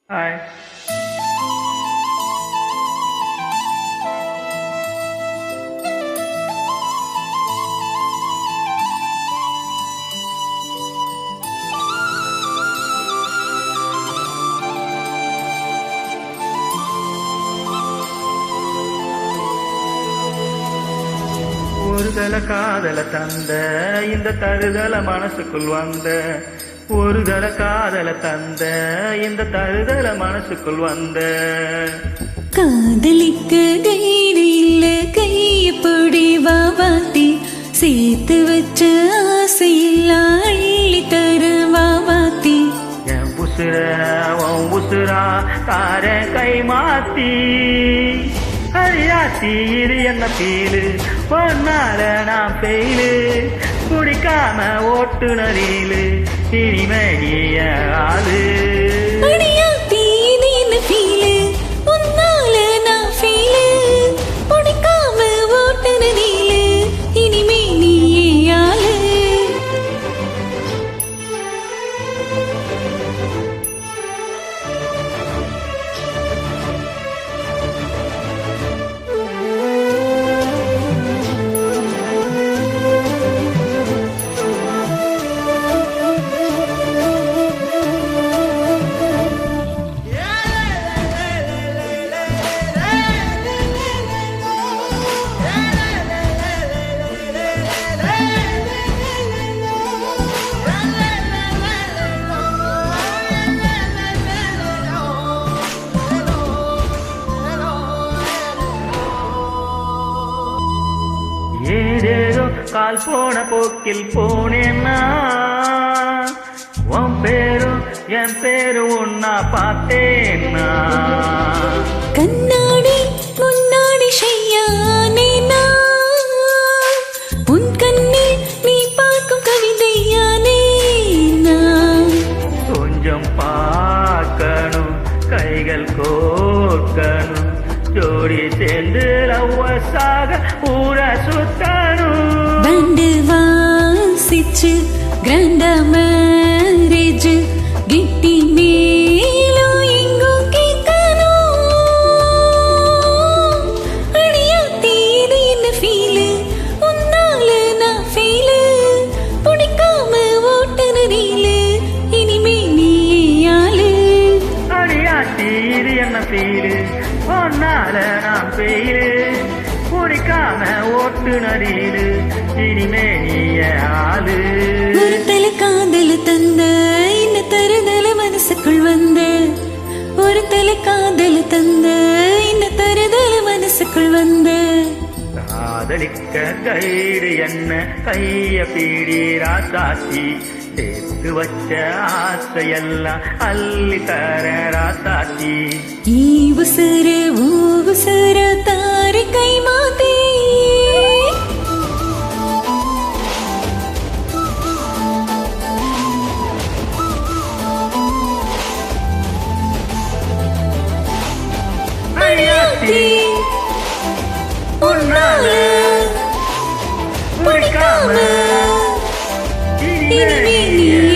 Hi. ஒரு தல காதல தந்த இந்த தருதல மனசுக்குள் வந்த ஒரு தல காதல தந்த இந்த தருதல மனசுக்குள் வந்த காதலிக்க கைடு இல்ல கையப்படி வாவாத்தி சேர்த்து வச்ச ஆசையெல்லாம் அள்ளி தர வாவாத்தி என் உசுர உன் உசுரா தார கை மாத்தி ஹரியாத்தி இது என்ன ஃபீலு பொன்னால நான் ஃபெயிலு குடிக்காம ஓட்டுநரீலு இனிமே நீ என் ஆளு அடியாத்தி இது என்ன ஃபீலு உன்னால நான் ஃபீலு பிடிக்காம ஓட்டுன நீலு இனிமே நீ ஆளு ஏதேதோ கால் போன போக்கில் போனேன்னா உன் பேரும் என் பேரும் ஒன்னா பார்த்தேன்னா கண்ணாடி முன்னாடி ஷையானே நான் உன் கண்ணில் நீ பார்க்கும் கவிதையானே நான் கொஞ்சம் பார்க்கணும் கைகள் கோர்க்கணும் ஜோடி சேர்ந்து லவ்வசாக ஊர சுத்தணும் பேண்டு வாசிச்சு கிராண்டா மேரேஜ் கிட்டி மேலும் எங்கும் கேட்கணும் அடியாத்தி இது என்ன ஃபீலு உன்னால நான் ஃபீலு பிடிக்காம ஓட்டுன நீலு இனிமே நீ ஆளு அடியாத்தி இது என்ன ஃபீலு ஒன்னால நான் பெயிலு குடிக்காம ஓட்டுநரீலு இனிமே நீ என் ஆளு ஒரு தலை காதல தந்த இந்த தருதல மனசுக்குள் வந்த ஒரு தலை காதல தந்த இந்த தருதல மனசுக்குள் வந்த காதலிக்க கைடு என்ன கைய பீடி ராசாத்தி சேர்த்து வச்ச ஆசையெல்லாம் அள்ளி தர ராசாத்தி ஈ உசுர ஊ உசுர தாரி கை மாத்தி அடியாத்தி உன்னால பிடிக்காம இனிமே நீ